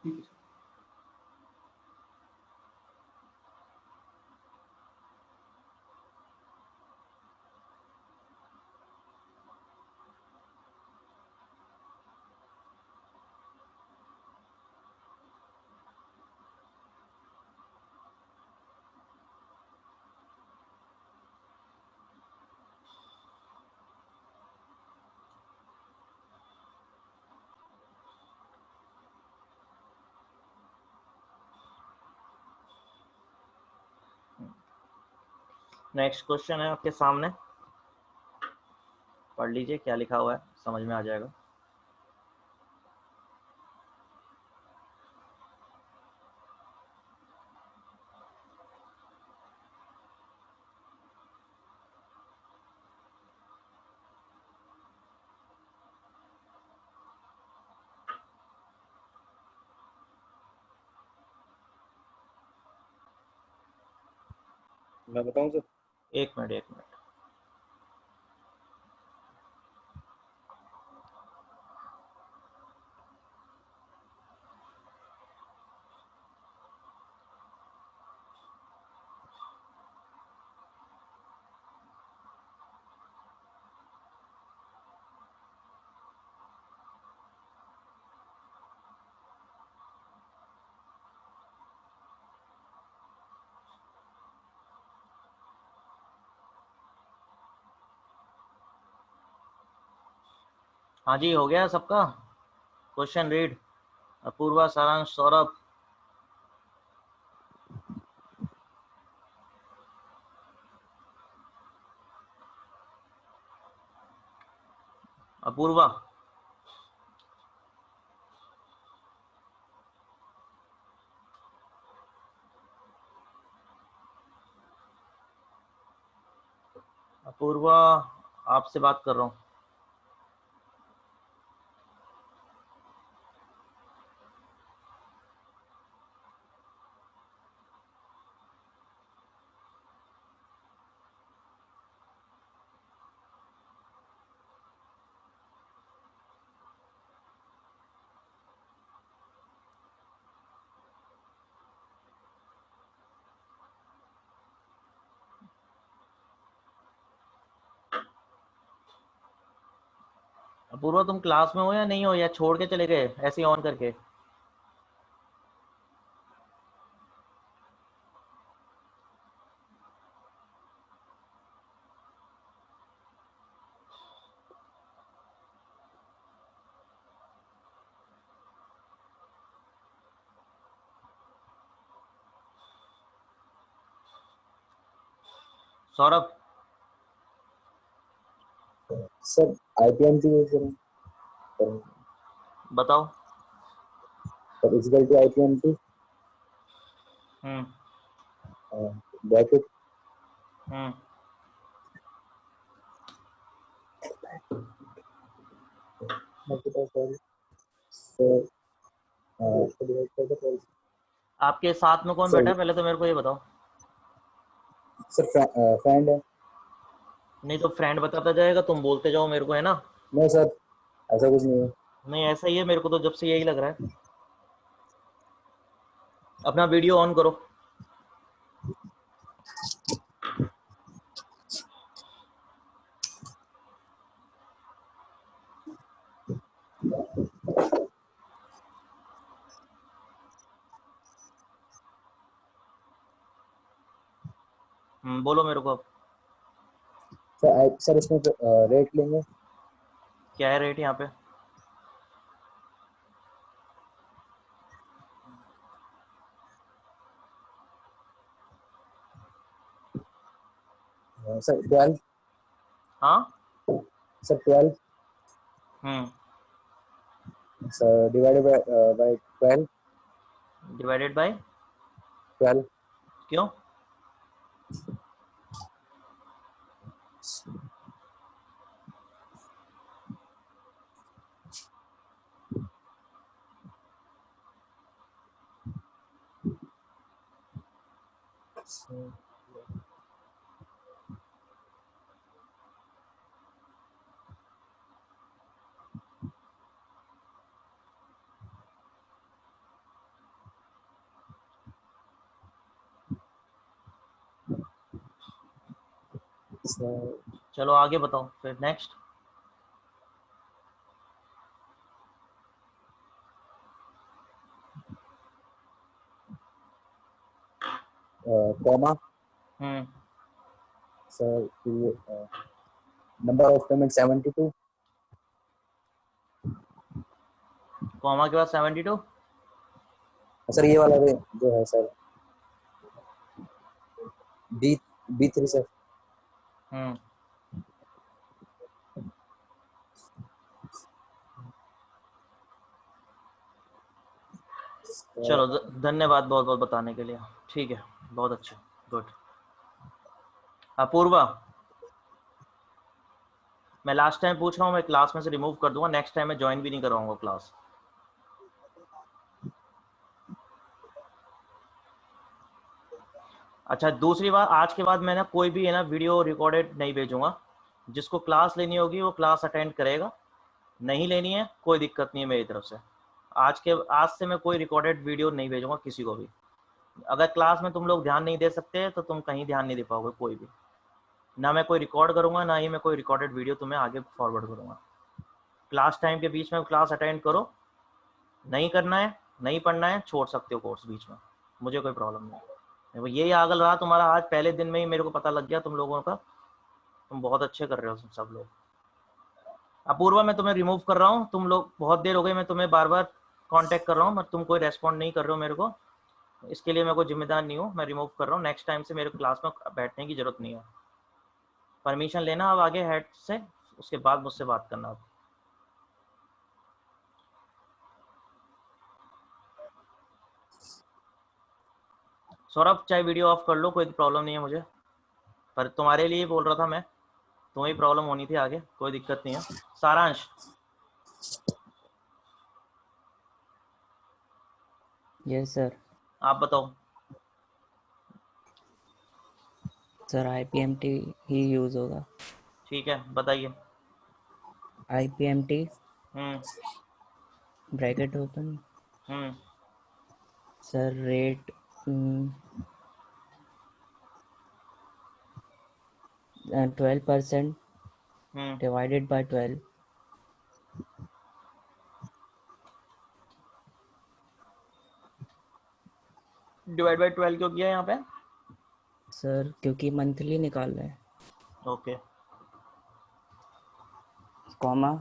ठीक है। नेक्स्ट क्वेश्चन है आपके सामने, पढ़ लीजिए क्या लिखा हुआ है, समझ में आ जाएगा। मैं बताऊं सर? एक मिनट। हाँ जी, हो गया सबका क्वेश्चन रीड? अपूर्वा, सारांश, सौरभ। अपूर्वा, अपूर्वा आपसे बात कर रहा हूँ। अपूर्वा, तुम क्लास में हो या नहीं हो, या छोड़ के चले गए ऐसे ही ऑन करके? सौरभ, सर आईपीएमटी बताओ। Sir equal to IPMT bracket hmm sir आपके साथ में कौन सर बैठा है, पहले तो मेरे को ये बताओ। सर फ्रेंड है। नहीं तो फ्रेंड बताता जाएगा, तुम बोलते जाओ मेरे को, है ना? नहीं सर, ऐसा कुछ नहीं है। नहीं, ऐसा ही है, मेरे को तो जब से यही लग रहा है। अपना वीडियो ऑन करो। बोलो मेरे को अब। सर इसमें रेट लेंगे। क्या है रेट यहाँ पे? सर 12। हाँ। Sir 12 sir divided by 12। Divided by 12 क्यों? चलो आगे बताओ फिर, next. Comma sir number of payment 72। Comma के बाद 72। सर ये वाला जो है सर बी 3 सर। चलो धन्यवाद बहुत बहुत बताने के लिए। ठीक है, बहुत अच्छा, गुड। अपूर्वा, मैं लास्ट टाइम पूछ रहा हूँ, मैं क्लास में से रिमूव कर दूंगा, नेक्स्ट टाइम मैं ज्वाइन भी नहीं कराऊंगा क्लास। अच्छा, दूसरी बात, आज के बाद मैं ना कोई भी है ना वीडियो रिकॉर्डेड नहीं भेजूंगा। जिसको क्लास लेनी होगी वो क्लास अटेंड करेगा, नहीं लेनी है कोई दिक्कत नहीं है मेरी तरफ से। आज से मैं कोई रिकॉर्डेड वीडियो नहीं भेजूंगा किसी को भी। अगर क्लास में तुम लोग ध्यान नहीं दे सकते तो तुम कहीं ध्यान नहीं दे पाओगे कोई भी। ना मैं कोई रिकॉर्ड करूंगा, ना ही मैं कोई रिकॉर्डेड वीडियो तुम्हें आगे फॉरवर्ड करूंगा। क्लास टाइम के बीच में क्लास अटेंड करो, नहीं करना है नहीं पढ़ना है छोड़ सकते हो कोर्स बीच में, मुझे कोई प्रॉब्लम नहीं है। वो यही आगल रहा तुम्हारा, आज पहले दिन में ही मेरे को पता लग गया तुम लोगों का, तुम बहुत अच्छे कर रहे हो सब लोग। अपूर्वा, मैं तुम्हें रिमूव कर रहा हूँ, तुम लोग बहुत देर हो गई, मैं तुम्हें बार बार कांटेक्ट कर रहा हूँ, तुम कोई रेस्पॉन्ड नहीं कर रहे हो मेरे को, इसके लिए मैं कोई जिम्मेदार नहीं हूँ, मैं रिमूव कर रहा हूँ। नेक्स्ट टाइम से मेरे क्लास में बैठने की जरूरत नहीं है। परमिशन लेना अब आगे हेड से, उसके बाद मुझसे बात करना। अब सौरभ, चाहे वीडियो ऑफ कर लो, कोई प्रॉब्लम नहीं है मुझे, पर तुम्हारे लिए बोल रहा था मैं, तुम्हें प्रॉब्लम होनी थी आगे, कोई दिक्कत नहीं है। सारांश, यस सर। आप बताओ। सर IPMT ही यूज होगा। ठीक है, बताइए। IPMT hmm bracket open hmm sir, rate 12% divided by 12। Divide by 12 क्यों किया यहाँ पे? सर क्योंकि मंथली निकाल रहे हैं। ओके। कॉमा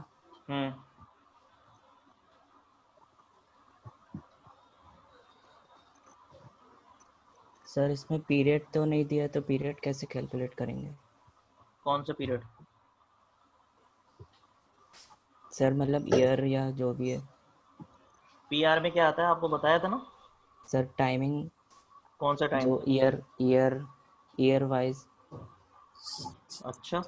सर इसमें पीरियड तो नहीं दिया, तो पीरियड कैसे कैलकुलेट करेंगे? कौन सा पीरियड? सर मतलब ईयर या जो भी है। पीआर में क्या आता है आपको बताया था ना सर टाइमिंग, कौन सा टाइम? जो ईयर वाइज। अच्छा,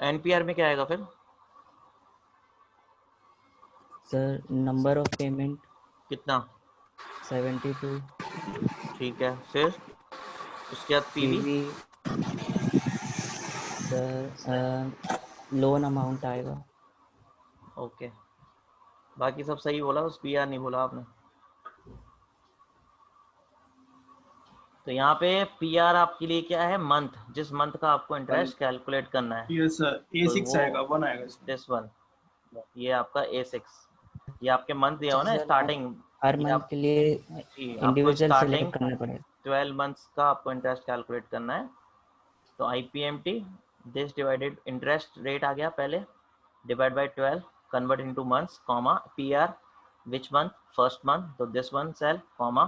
एनपीआर में क्या आएगा फिर? सर नंबर ऑफ पेमेंट कितना? 72। ठीक है, फिर उसके बाद PV? PV sir loan amount आएगा। ओके, बाकी सब सही बोला, बस पीआर नहीं बोला आपने। तो यहाँ पे पीआर आपके लिए क्या है? मंथ, जिस मंथ का आपको इंटरेस्ट कैलकुलेट करना है। यस सर, A6 आएगा, 1 आएगा इसमें। दिस वन, ये आपका A6, ये आपके मंथ दिया हो ना सर स्टार्टिंग। हर ये मंथ आप के लिए जी, आपको इंडिविजुअल स्टार्टिंग सिलेक्ट करना पड़ेगा। 12 मंथ्स का आपको इंटरेस्ट कैलकुलेट करना है। तो IPMT this divided interest rate आ गया पहले, divide by 12, convert into months, comma PR which month, first month, तो this one cell, comma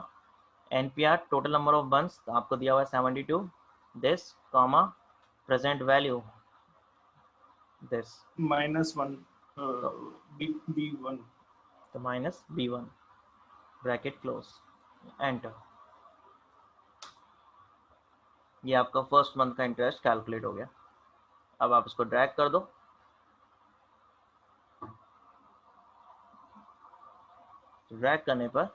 NPR total number of months आपको दिया हुआ है 72, this, comma present value this -1 B1, तो minus B1 bracket close, enter. ये आपका फर्स्ट मंथ का इंटरेस्ट कैलकुलेट हो गया। अब आप इसको ड्रैग कर दो, ड्रैग करने पर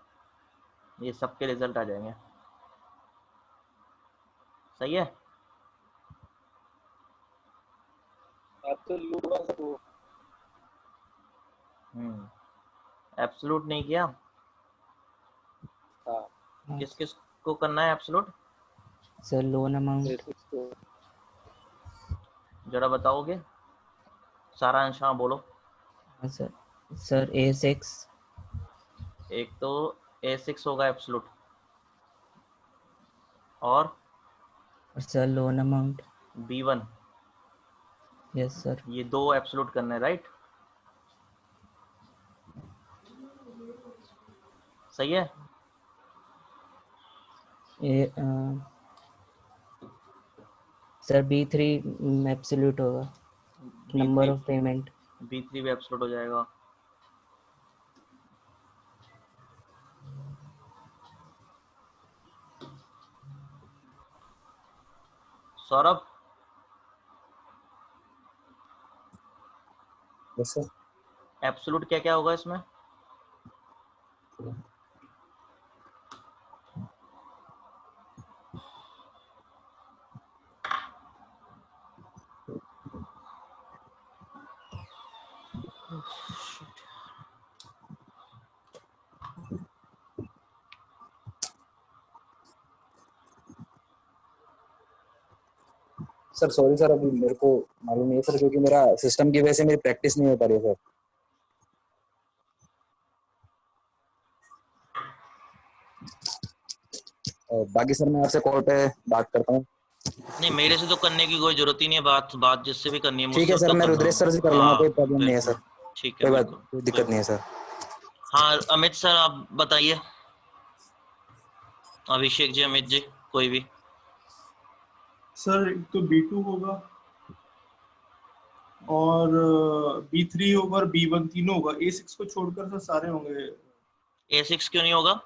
ये सबके रिजल्ट आ जाएंगे। सही है? एब्सोल्यूट हुआ सर वो। एब्सोल्यूट नहीं किया? हाँ किस किस को करना है absolute? Sir loan amount. A6 को। जरा बताओगे? सारांश, हाँ बोलो। हाँ सर A6। एक तो A6 होगा एब्सोल्यूट, और sir loan amount. B1। Yes sir. ये दो एब्सोल्यूट करने, राइट? सही है। ये सर B3 एब्सोल्यूट होगा, नंबर ऑफ पेमेंट। B3 भी एब्सोल्यूट हो जाएगा। Saurabh, yes sir. एब्सोल्यूट क्या क्या होगा इसमें? सर सॉरी सर, अभी मेरे को मालूम नहीं है सर, क्योंकि मेरा सिस्टम की वजह से मेरी प्रैक्टिस नहीं हो पा रही है सर। बाकी सर मैं आपसे कॉल पे बात करता हूँ। नहीं, मेरे से तो करने की कोई जरूरत ही नहीं है, बात जिससे भी करनी है ठीक मुझसे है सर, तो मैं कर लो। रुद्रेश सर से कर लूंगा, हाँ कोई प्रॉब्लम नहीं है बिल्कुल, सर। ठीक है, कोई बात, बिल्कुल कोई दिक्कत नहीं है सर। हाँ अमित सर आप बताइए, अभिषेक जी, अमित जी, कोई भी। सर एक तो B2 होगा और B3 होगा और B1 तीनों होगा। A6 को छोड़कर सर सारे होंगे। A6 क्यों नहीं होगा?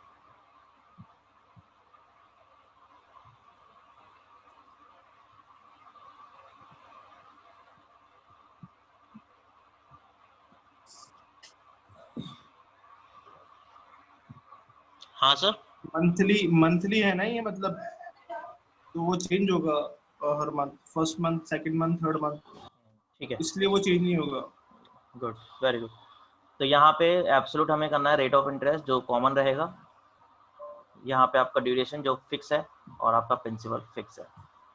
हाँ सर, मंथली है ना ये, मतलब तो वो चेंज होगा हर month, first month, second month, third month, ठीक है, इसलिए वो चेंज नहीं होगा। Good, very good. तो यहाँ पे एब्सोल्यूट हमें करना है रेट ऑफ इंटरेस्ट जो कॉमन रहेगा, यहाँ पे आपका ड्यूरेशन जो फिक्स है और आपका प्रिंसिपल फिक्स है।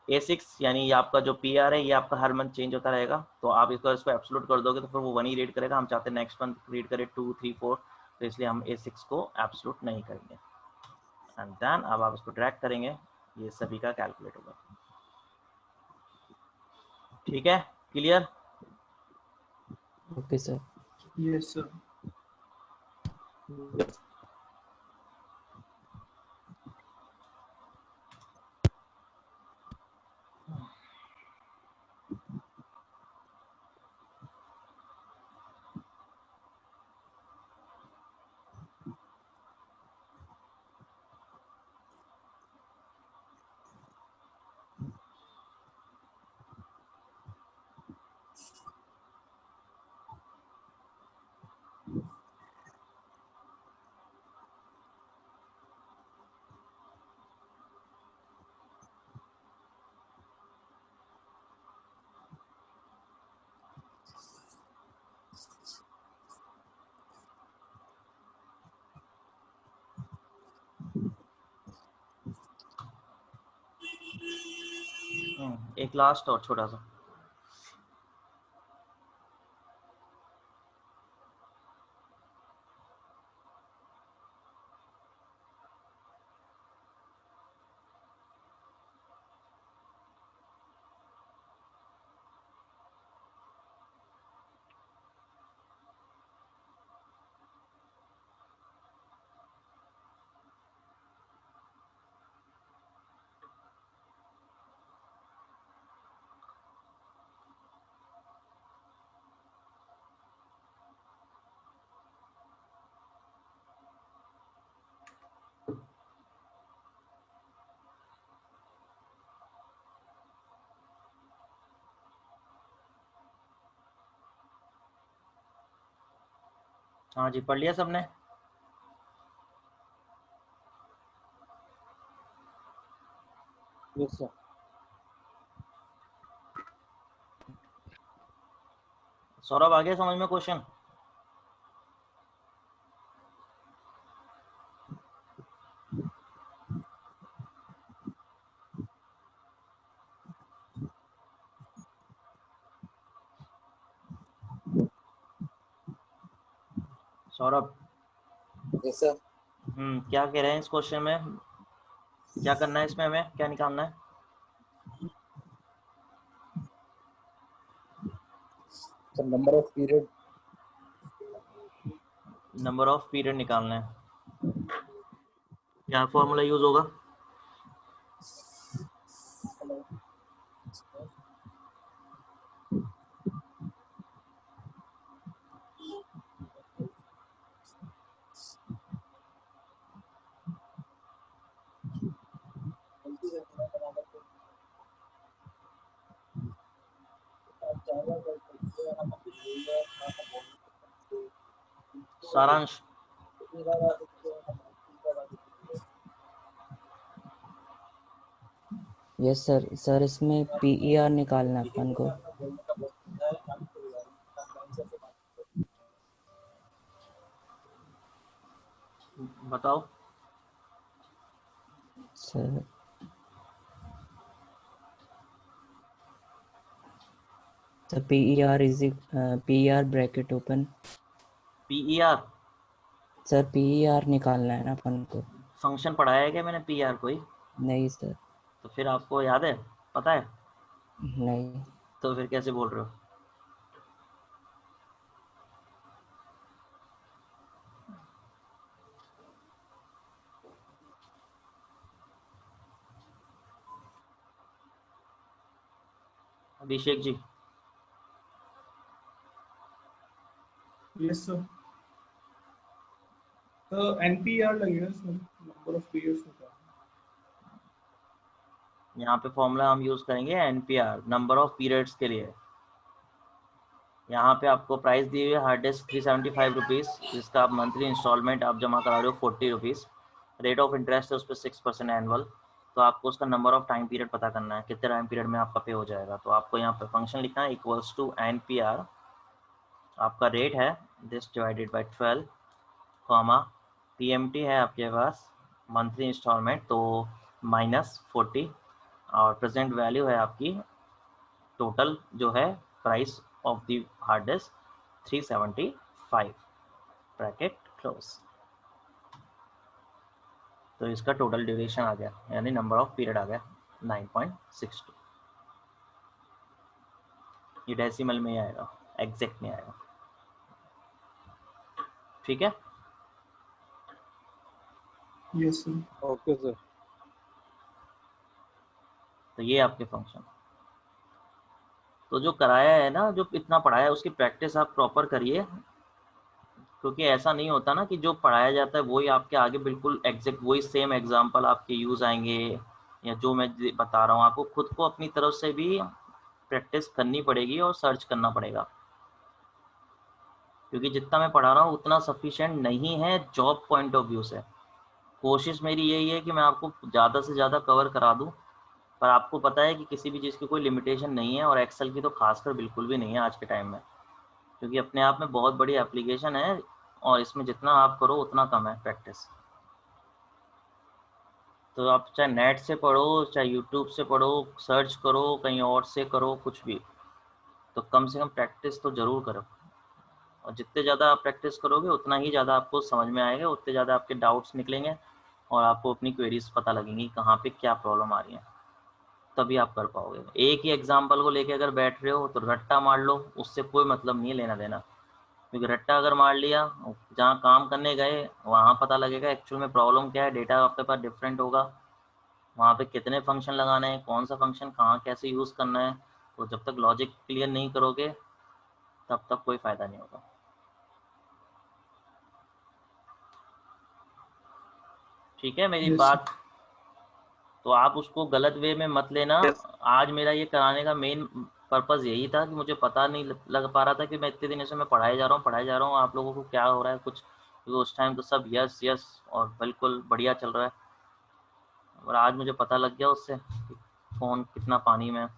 A6 यानी ये आपका जो PR है ये आपका हर मंथ चेंज होता रहेगा, तो आप इसको एब्सोल्यूट कर दोगे तो फिर वो 1 ही रीड करेगा। हम चाहते हैं नेक्स्ट मंथ रीड करे 2, 3, 4, तो इसलिए हम A6 को एब्सोल्यूट नहीं करेंगे। एंड देन अब आप इसको ड्रैग करेंगे, ये सभी का कैलकुलेट होगा। ठीक है, clear? Okay sir. Yes sir. एक लास्ट और छोटा सा। हाँ जी, पढ़ लिया सबने? Yes sir. सौरभ आ गया समझ में क्वेश्चन? Saurabh, yes sir. क्या कह रहे हैं इस क्वेश्चन में, क्या करना है इसमें, हमें क्या निकालना है? Sir number of period. Number of period निकालना है। क्या फॉर्मूला यूज होगा? सारांश, यस सर। सर इसमें PER निकालना है अपन को। बताओ। सर तो PER bracket open. PER sir PER निकालना है ना अपन को। फंक्शन पढ़ाया है क्या मैंने PER कोई? नहीं सर। तो फिर आपको याद है, पता है? नहीं। तो फिर कैसे बोल रहे हो? Abhishek ji, yes sir. तो NPR लगेगा सर, नंबर ऑफ पीरियड्स होता है। यहाँ पे फॉर्मूला हम यूज करेंगे NPR, नंबर ऑफ पीरियड्स के लिए। यहाँ पे आपको प्राइस दी हुई है हार्ड डिस्क 375 रुपीज़, जिसका आप मंथली इंस्टॉलमेंट आप जमा करा रहे हो 40 रुपीज़। रेट ऑफ इंटरेस्ट है उस पर 6% एनुअल। तो आपको उसका नंबर ऑफ टाइम पीरियड पता करना है, कितने टाइम पीरियड में आपका पे हो जाएगा। तो आपको यहाँ पे फंक्शन लिखना है इक्वल्स टू NPR, आपका रेट है this divided by 12, comma PMT है आपके पास मंथली इंस्टॉलमेंट तो -40, और प्रेजेंट वैल्यू है आपकी टोटल जो है price of the hard disk 375 bracket close. तो इसका टोटल ड्यूरेशन आ गया, यानी नंबर ऑफ पीरियड आ गया 9.62। ये डेसिमल में ही आएगा, एग्जैक्ट में आएगा। ठीक है, यस सर। Okay sir. तो ये आपके फंक्शन। तो जो कराया है ना, जो इतना पढ़ाया है, उसकी प्रैक्टिस आप प्रॉपर करिए, क्योंकि ऐसा नहीं होता ना कि जो पढ़ाया जाता है वही आपके आगे बिल्कुल एग्जैक्ट वही सेम एग्जांपल आपके यूज आएंगे, या जो मैं बता रहा हूँ आपको खुद को अपनी तरफ से भी प्रैक्टिस करनी पड़ेगी और सर्च करना पड़ेगा, क्योंकि जितना मैं पढ़ा रहा हूँ उतना सफिशिएंट नहीं है जॉब पॉइंट ऑफ व्यू से। कोशिश मेरी यही है कि मैं आपको ज़्यादा से ज़्यादा कवर करा दूँ, पर आपको पता है कि किसी भी चीज़ की कोई लिमिटेशन नहीं है, और एक्सेल की तो खासकर बिल्कुल भी नहीं है आज के टाइम में, क्योंकि अपने आप में बहुत बड़ी एप्लीकेशन है, और इसमें जितना आप करो उतना कम है प्रैक्टिस। तो आप चाहे नेट से पढ़ो, चाहे यूट्यूब से पढ़ो, सर्च करो, कहीं और से करो, कुछ भी, तो कम से कम प्रैक्टिस तो ज़रूर करो। और जितने ज़्यादा आप प्रैक्टिस करोगे उतना ही ज़्यादा आपको समझ में आएगा, उतने ज़्यादा आपके डाउट्स निकलेंगे, और आपको अपनी क्वेरीज पता लगेंगी कहाँ पे क्या प्रॉब्लम आ रही है, तभी आप कर पाओगे। एक ही एग्जाम्पल को लेके अगर बैठ रहे हो तो रट्टा मार लो, उससे कोई मतलब नहीं है लेना देना, क्योंकि रट्टा अगर मार लिया, जहाँ काम करने गए वहाँ पता लगेगा एक्चुअल में प्रॉब्लम क्या है, डेटा आपके पास डिफरेंट होगा, वहाँ पे कितने फंक्शन लगाने हैं, कौन सा फंक्शन कहाँ कैसे यूज़ करना है। तो जब तक लॉजिक क्लियर नहीं करोगे तब तक कोई फ़ायदा नहीं होगा। ठीक है मेरी यस बात? तो आप उसको गलत वे में मत लेना। यस। आज मेरा ये कराने का मेन पर्पज़ यही था कि मुझे पता नहीं लग पा रहा था कि मैं इतने दिन से मैं पढ़ाई जा रहा हूँ आप लोगों को क्या हो रहा है कुछ, क्योंकि उस टाइम तो सब यस यस और बिल्कुल बढ़िया चल रहा है, और आज मुझे पता लग गया उससे फ़ोन कितना पानी में है।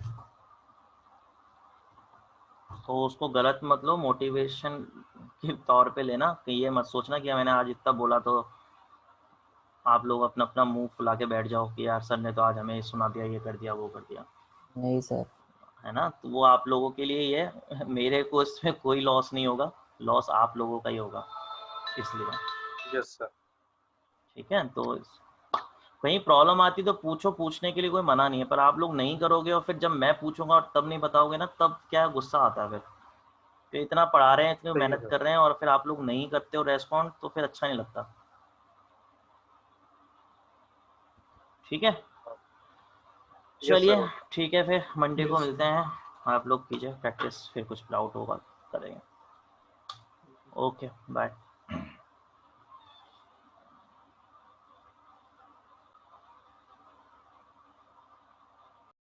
तो उसको गलत मत लो, मोटिवेशन के तौर पे लेना, कि ये मत सोचना कि मैंने आज इतना बोला तो आप लोग अपना अपना मुंह फुला के बैठ जाओ कि यार सर ने तो आज हमें सुना दिया, ये कर दिया, वो कर दिया, नहीं सर। है ना। तो वो आप लोगों के लिए ही है, मेरे को इसमें कोई लॉस नहीं होगा, लॉस आप लोगों का ही होगा, इसलिए। Yes sir. ठीक है, तो कहीं प्रॉब्लम आती तो पूछो, पूछने के लिए कोई मना नहीं है, पर आप लोग नहीं करोगे और फिर जब मैं पूछूंगा और तब नहीं बताओगे ना, तब क्या गुस्सा आता है फिर कि इतना पढ़ा रहे हैं, इतनी सही है मेहनत सर। कर रहे हैं और फिर आप लोग नहीं करते हो रेस्पॉन्ड, तो फिर अच्छा नहीं लगता। ठीक है, चलिए ठीक है, फिर मंडे को मिलते हैं। आप लोग कीजिए प्रैक्टिस, फिर कुछ डाउट होगा करेंगे। Okay bye.